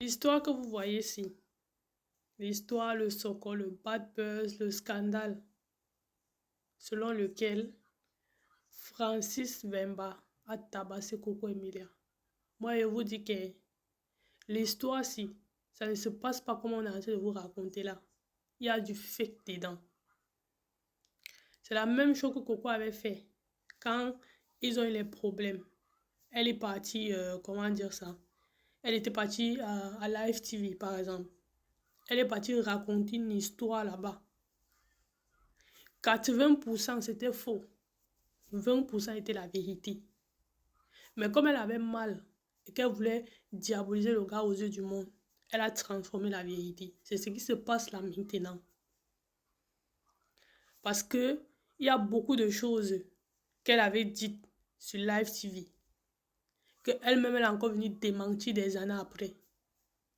L'histoire que vous voyez ici, l'histoire, le soko, le bad buzz, le scandale, selon lequel Francis Vemba a tabassé Coco Emilia. Moi, je vous dis que l'histoire, si, ça ne se passe pas comme on est en train de vous raconter là. Il y a du fake dedans. C'est la même chose que Coco avait fait quand ils ont eu les problèmes. Elle est partie, comment dire ça? Elle était partie à Live TV, par exemple. Elle est partie raconter une histoire là-bas. 80% c'était faux. 20% était la vérité. Mais comme elle avait mal et qu'elle voulait diaboliser le gars aux yeux du monde, elle a transformé la vérité. C'est ce qui se passe là maintenant. Parce que il y a beaucoup de choses qu'elle avait dites sur Live TV. Qu'elle-même, elle a encore venu démentir des années après.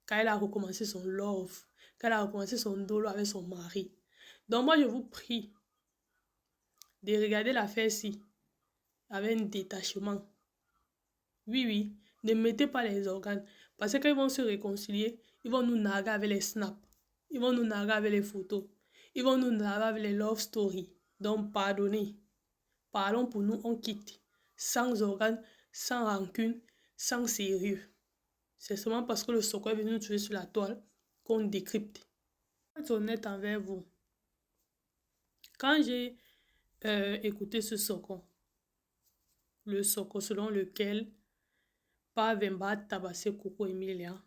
Quand elle a recommencé son love. Quand elle a recommencé son dolo avec son mari. Donc moi, je vous prie de regarder l'affaire-ci avec un détachement. Oui, oui, ne mettez pas les organes. Parce que quand ils vont se réconcilier, ils vont nous narguer avec les snaps. Ils vont nous narguer avec les photos. Ils vont nous narguer avec les love stories. Donc, pardonnez. Parlons pour nous, on quitte. Sans organes, sans rancune, sans sérieux. C'est seulement parce que le soccer est venu nous tuer sur la toile qu'on décrypte. Pour être honnête envers vous, quand j'ai écouté ce soccer, le soccer selon lequel Vemba a tabassé Coco Emilia,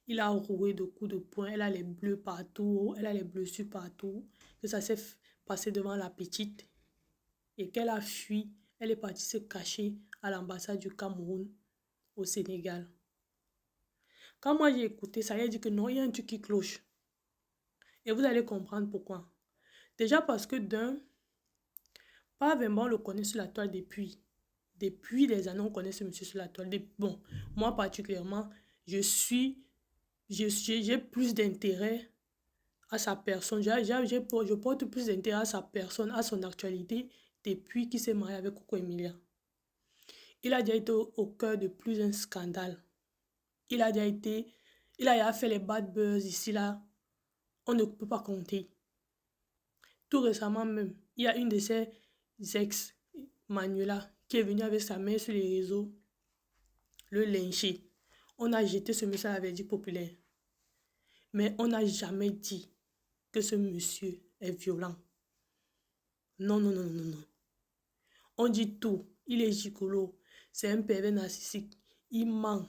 il a roué de coups de poing, elle a les bleus partout, elle a les blessures partout, que ça s'est passé devant la petite et qu'elle a fui, elle est partie se cacher à l'ambassade du Cameroun au Sénégal. Quand moi j'ai écouté ça, il a dit que non, il y a un truc qui cloche. Et vous allez comprendre pourquoi. Déjà parce que Vemba, on le connaît sur la toile depuis. Depuis des années, on connaît ce monsieur sur la toile. Bon, moi particulièrement, j'ai plus d'intérêt à sa personne. Je porte plus d'intérêt à sa personne, à son actualité, depuis qu'il s'est marié avec Coco Emilia. Il a déjà été au cœur de plus d'un scandale. Il a déjà fait les bad buzz ici, là. On ne peut pas compter. Tout récemment même, il y a une de ses ex, Manuela, qui est venue avec sa mère sur les réseaux, le lyncher. On a jeté ce monsieur à la verdict populaire. Mais on n'a jamais dit que ce monsieur est violent. Non, non, non, non, non. On dit tout. Il est gigolo. C'est un pervers narcissique. Il ment.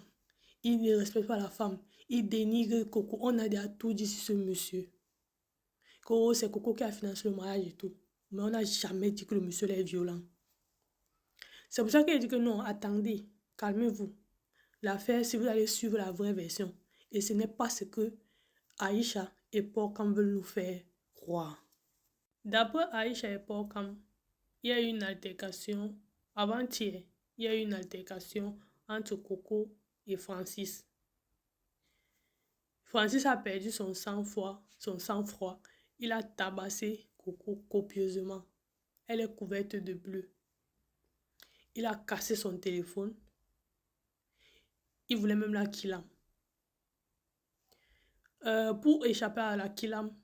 Il ne respecte pas la femme. Il dénigre Coco. On a déjà tout dit sur ce monsieur. C'est Coco qui a financé le mariage et tout. Mais on n'a jamais dit que le monsieur est violent. C'est pour ça qu'il a dit que non, attendez, calmez-vous. L'affaire, si vous allez suivre la vraie version. Et ce n'est pas ce que Aïcha et Porcam veulent nous faire croire. D'après Aïcha et Porcam, il y a eu une altercation, avant-hier, il y a eu une altercation entre Coco et Francis. Francis a perdu son sang-froid, Il a tabassé Coco copieusement. Elle est couverte de bleu. Il a cassé son téléphone. Il voulait même la killam. Pour échapper à la killam,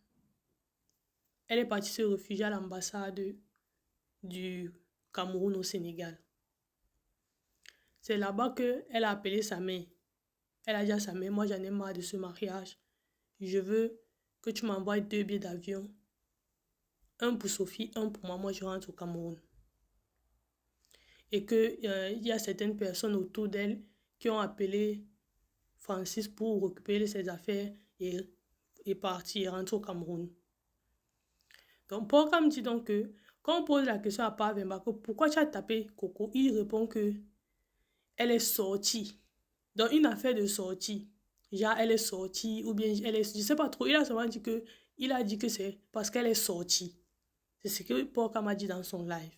elle est partie se réfugier à l'ambassade du Cameroun au Sénégal. C'est là-bas qu'elle a appelé sa mère. Elle a dit à sa mère, moi j'en ai marre de ce mariage. Je veux que tu m'envoies 2 billets d'avion. Un pour Sophie, un pour moi. Moi je rentre au Cameroun. Et qu'il y a certaines personnes autour d'elle qui ont appelé Francis pour récupérer ses affaires et partir et rentrer au Cameroun. Donc, Porcam dit donc que quand on pose la question à Vemba, pourquoi tu as tapé Coco, il répond que elle est sortie. Dans une affaire de sortie. Genre, elle est sortie, ou bien elle est. Je sais pas trop. Il a seulement dit que c'est parce qu'elle est sortie. C'est ce que Porcam a dit dans son live.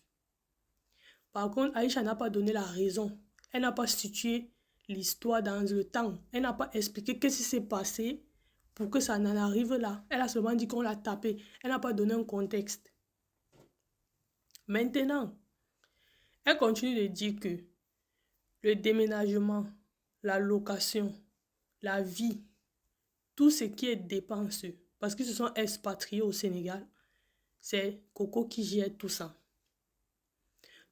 Par contre, Aïcha n'a pas donné la raison. Elle n'a pas situé l'histoire dans le temps. Elle n'a pas expliqué qu'est-ce qui s'est passé pour que ça n'en arrive là. Elle a seulement dit qu'on l'a tapé. Elle n'a pas donné un contexte. Maintenant, elle continue de dire que le déménagement, la location, la vie, tout ce qui est dépenses, parce qu'ils se sont expatriés au Sénégal, c'est Coco qui gère tout ça.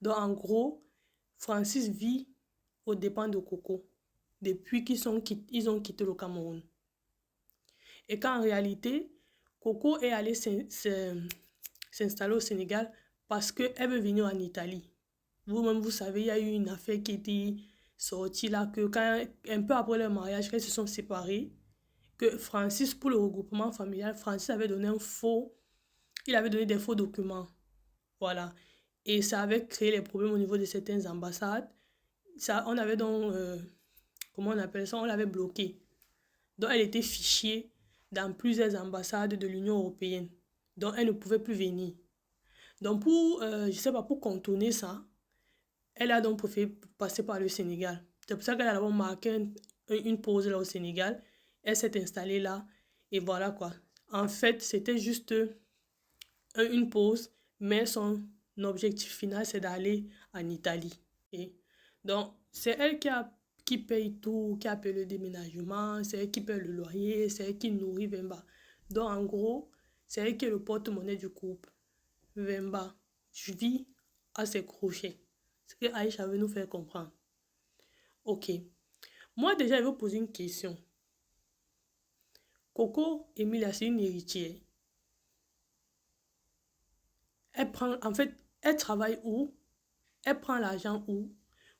Donc, en gros, Francis vit aux dépens de Coco depuis qu'ils ont quitté le Cameroun. Et qu'en réalité, Coco est allée s'installer au Sénégal parce qu'elle veut venir en Italie. Vous-même, vous savez, il y a eu une affaire qui était sortie là, que quand, un peu après leur mariage, quand ils se sont séparés, que Francis, pour le regroupement familial, Francis avait donné il avait donné des faux documents. Voilà. Et ça avait créé les problèmes au niveau de certaines ambassades. Ça, on avait donc, comment on appelle ça, on l'avait bloqué. Donc, elle était fichée dans plusieurs ambassades de l'Union européenne. Donc, elle ne pouvait plus venir. Donc, je sais pas, pour contourner ça, elle a donc préféré passer par le Sénégal. C'est pour ça qu'elle a d'abord marqué une pause là au Sénégal. Elle s'est installée là. Et voilà quoi. En fait, c'était juste une pause, mais son objectif final, c'est d'aller en Italie. Et donc, c'est elle qui paye tout, qui a payé le déménagement, c'est elle qui paye le loyer, c'est elle qui nourrit Vemba. Donc, en gros, c'est elle qui est le porte-monnaie du couple. Vemba, je vis à ses crochets. Ce que Aïcha veut nous faire comprendre. Ok. Moi, déjà, je vais vous poser une question. Coco Emilia, c'est une héritière. En fait, elle travaille où? Elle prend l'argent où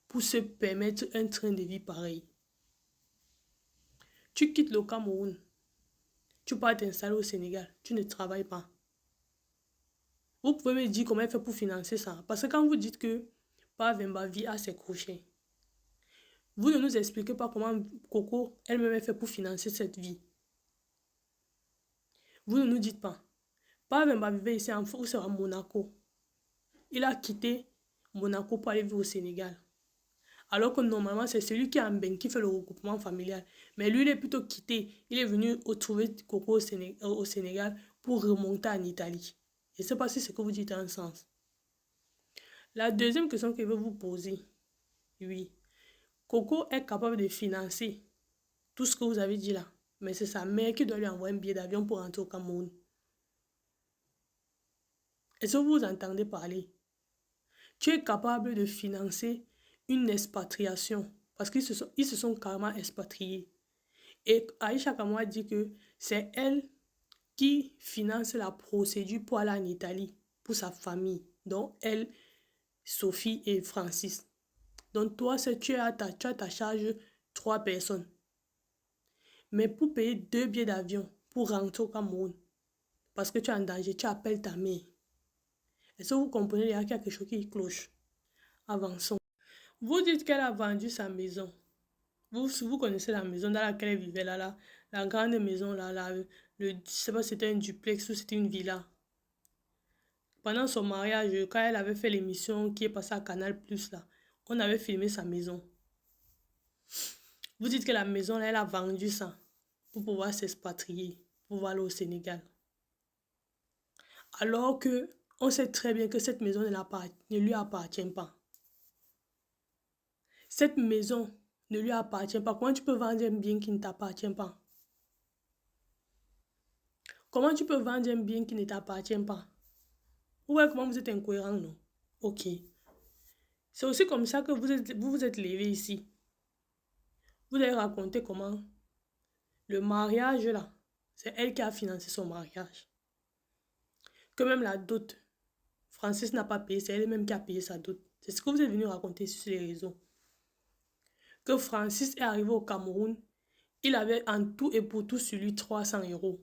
pour se permettre un train de vie pareil? Tu quittes le Cameroun, tu pars t'installer au Sénégal, tu ne travailles pas. Vous pouvez me dire comment elle fait pour financer ça? Parce que quand vous dites que Vemba vit à ses crochets, vous ne nous expliquez pas comment Coco elle-même fait pour financer cette vie. Vous ne nous dites pas. Vemba vivait ici en France, à Monaco. Il a quitté Monaco pour aller vivre au Sénégal. Alors que normalement, c'est celui qui est en bain qui fait le regroupement familial. Mais lui, il est plutôt quitté. Il est venu retrouver Coco au Sénégal pour remonter en Italie. Je ne sais pas si ce que vous dites a un sens. La deuxième question que je veux vous poser, oui. Coco est capable de financer tout ce que vous avez dit là. Mais c'est sa mère qui doit lui envoyer un billet d'avion pour rentrer au Cameroun. Est-ce que vous entendez parler? Tu es capable de financer une expatriation parce qu'ils se sont carrément expatriés. Et Aïcha Kamwa dit que c'est elle qui finance la procédure pour aller en Italie, pour sa famille. Donc, elle, Sophie et Francis. Donc, toi, tu as à ta charge 3 personnes. Mais pour payer 2 billets d'avion pour rentrer au Cameroun, parce que tu es en danger, tu appelles ta mère. Est-ce que vous comprenez, il y a quelque chose qui cloche? Avançons. Vous dites qu'elle a vendu sa maison. Vous connaissez la maison dans laquelle elle vivait là, la grande maison là, je sais pas si c'était un duplex ou c'était une villa. Pendant son mariage, quand elle avait fait l'émission qui est passée à Canal Plus là, on avait filmé sa maison. Vous dites que la maison là, elle a vendu ça pour pouvoir s'expatrier, pour pouvoir aller au Sénégal. Alors que on sait très bien que cette maison ne lui appartient pas. Cette maison ne lui appartient pas. Comment tu peux vendre un bien qui ne t'appartient pas? Comment tu peux vendre un bien qui ne t'appartient pas? Vous voyez comment vous êtes incohérent, non? Ok. C'est aussi comme ça que vous vous êtes levé ici. Vous avez raconté comment le mariage là, c'est elle qui a financé son mariage. Que même la dot, Francis n'a pas payé, c'est elle-même qui a payé sa dot. C'est ce que vous êtes venu raconter sur les réseaux. Que Francis est arrivé au Cameroun, il avait en tout et pour tout sur lui 300 €.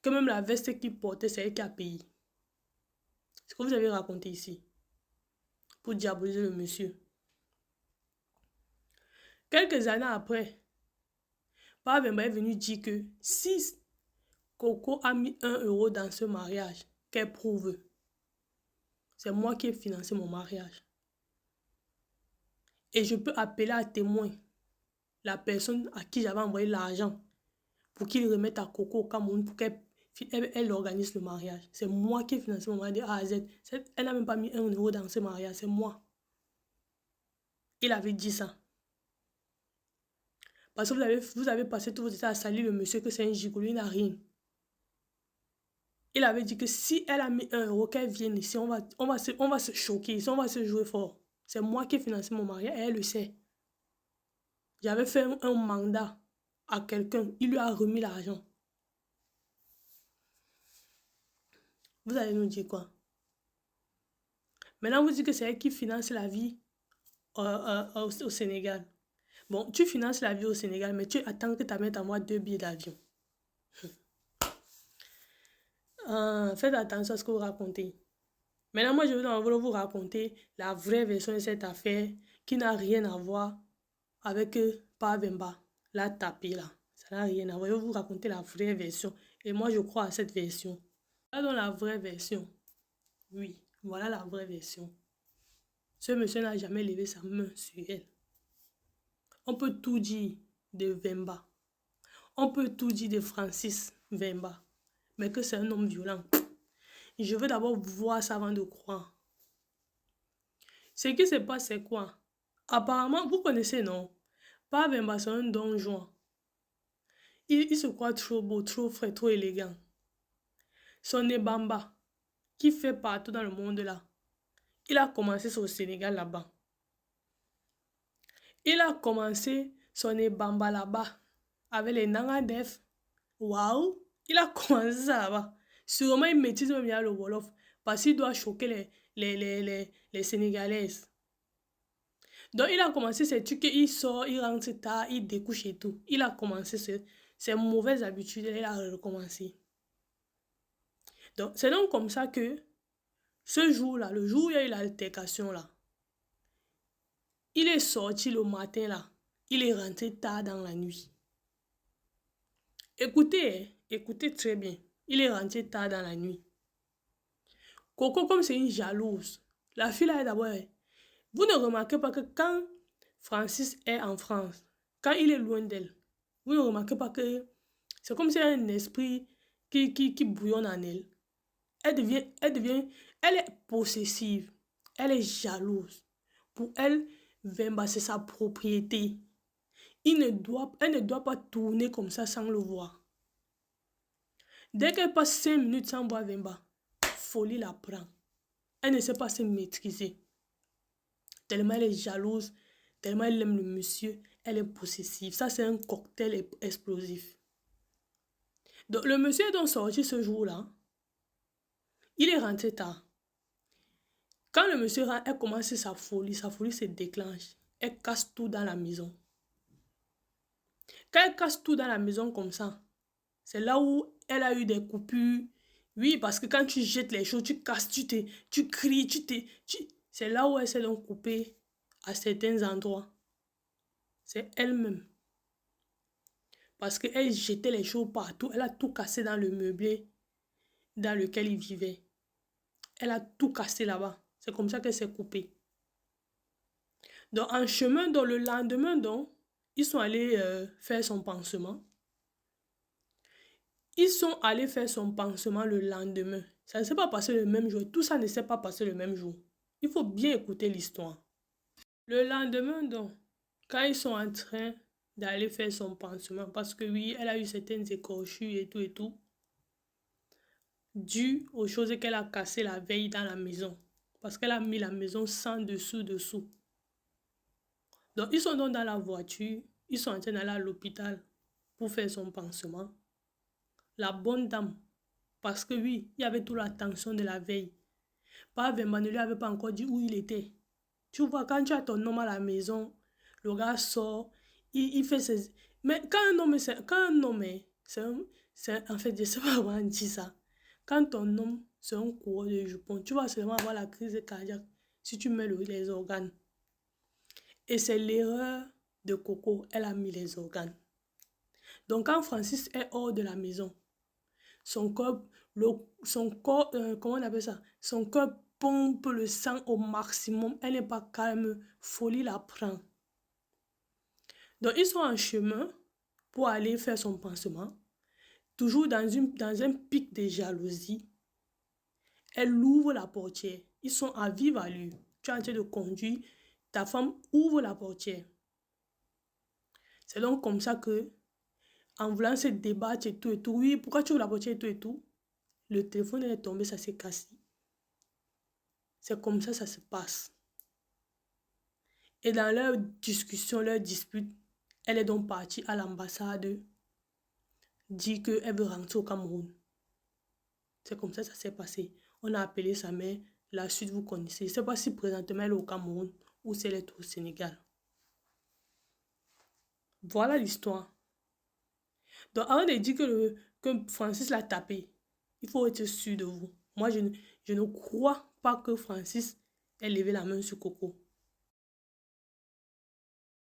Que même la veste qu'il portait, c'est elle qui a payé. C'est ce que vous avez raconté ici. Pour diaboliser le monsieur. Quelques années après, Vemba est venu dire que si Coco a mis 1 € dans ce mariage, qu'elle prouve. C'est moi qui ai financé mon mariage. Et je peux appeler à témoin la personne à qui j'avais envoyé l'argent pour qu'il remette à Coco au Cameroun pour qu'elle organise le mariage. C'est moi qui ai financé mon mariage de A à Z. Elle n'a même pas mis 1 € dans ce mariage, c'est moi. Il avait dit ça. Parce que vous avez passé tout votre temps à salir le monsieur que c'est un gigolo, il n'a rien. Il avait dit que si elle a mis 1 € qu'elle vienne ici, on va se choquer ici, on va se jouer fort. C'est moi qui ai financé mon mariage et elle le sait. J'avais fait un mandat à quelqu'un, il lui a remis l'argent. Vous allez nous dire quoi? Maintenant, vous dites que c'est elle qui finance la vie au Sénégal. Bon, tu finances la vie au Sénégal, mais tu attends que ta mère t'envoie 2 billets d'avion. Faites attention à ce que vous racontez. Maintenant, moi, je vais vous raconter la vraie version de cette affaire qui n'a rien à voir avec Pavemba, la tapée là. Ça n'a rien à voir. Je vais vous raconter la vraie version. Et moi, je crois à cette version. Là, dans la vraie version. Oui, voilà la vraie version. Ce monsieur n'a jamais levé sa main sur elle. On peut tout dire de Vemba. On peut tout dire de Francis Vemba. Mais que c'est un homme violent. Je veux d'abord voir ça avant de croire. Ce qui se passe, c'est quoi? Apparemment, vous connaissez, non? Pas Vemba, c'est un don Juan. Il se croit trop beau, trop frais, trop élégant. Son Ebamba, qui fait partout dans le monde là, il a commencé au Sénégal là-bas. Il a commencé son Ebamba là-bas, avec les Nangadef. Waouh! Il a commencé ça là-bas. Sûrement, il maîtrise même bien le Wolof, parce qu'il doit choquer les Sénégalaises. Donc, il a commencé ces trucs, il sort, il rentre tard, il découche et tout. Il a commencé ces mauvaises habitudes, il a recommencé. Donc, c'est donc comme ça que, ce jour-là, le jour où il y a eu l'altercation là, il est sorti le matin là, il est rentré tard dans la nuit. Écoutez, écoutez très bien, il est rentré tard dans la nuit. Coco, comme c'est une jalouse, la fille là d'abord, vous ne remarquez pas que quand Francis est en France, quand il est loin d'elle, vous ne remarquez pas que c'est comme si un esprit qui bouillonne en elle. Elle est possessive, elle est jalouse. Pour elle, Vemba, c'est sa propriété. Elle ne doit pas tourner comme ça sans le voir. Dès qu'elle passe 5 minutes sans voir Vemba, folie la prend. Elle ne sait pas se maîtriser. Tellement elle est jalouse, tellement elle aime le monsieur, elle est possessive. Ça, c'est un cocktail explosif. Donc, le monsieur est donc sorti ce jour-là. Il est rentré tard. Quand le monsieur rentre, elle commence sa folie se déclenche. Elle casse tout dans la maison. Quand elle casse tout dans la maison comme ça, c'est là où elle a eu des coupures. Oui, parce que quand tu jettes les choses, tu casses, tu cries, c'est là où elle s'est donc coupée à certains endroits. C'est elle-même. Parce qu'elle jetait les choses partout. Elle a tout cassé dans le meublé dans lequel il vivait. Elle a tout cassé là-bas. C'est comme ça qu'elle s'est coupée. Donc, en chemin, donc, le lendemain, donc, ils sont allés faire son pansement. Ils sont allés faire son pansement le lendemain. Ça ne s'est pas passé le même jour. Tout ça ne s'est pas passé le même jour. Il faut bien écouter l'histoire. Le lendemain, donc, quand ils sont en train d'aller faire son pansement, parce que oui, elle a eu certaines écorchures et tout, dû aux choses qu'elle a cassées la veille dans la maison. Parce qu'elle a mis la maison sans dessous. Donc, ils sont donc dans la voiture. Ils sont en train d'aller à l'hôpital pour faire son pansement. La bonne dame, parce que oui, il y avait toute la tension de la veille. Vemba ne lui avait pas encore dit où il était. Tu vois, quand tu as ton homme à la maison, le gars sort, il fait ses... Mais quand un homme, c'est en fait, je sais pas comment dire ça. Quand ton homme, c'est un coureur de jupon, tu vas seulement avoir la crise cardiaque si tu mets les organes. Et c'est l'erreur de Coco, elle a mis les organes. Donc quand Francis est hors de la maison, son corps, comment on appelle ça? Son cœur pompe le sang au maximum. Elle n'est pas calme. Folie la prend. Donc, ils sont en chemin pour aller faire son pansement. Toujours dans un pic de jalousie. Elle ouvre la portière. Ils sont à vive allure. Tu es en train de conduire. Ta femme ouvre la portière. C'est donc comme ça que, en voulant se débattre et tout, oui, pourquoi tu veux la voiture et tout, le téléphone est tombé, ça s'est cassé. C'est comme ça se passe. Et dans leur discussion, leur dispute, elle est donc partie à l'ambassade dire qu'elle veut rentrer au Cameroun. C'est comme ça s'est passé. On a appelé sa mère, la suite vous connaissez. Je ne sais pas si présentement elle est au Cameroun ou si elle est au Sénégal. Voilà l'histoire. Donc avant de dire que Francis l'a tapé, il faut être sûr de vous. Moi, je ne crois pas que Francis ait levé la main sur Coco.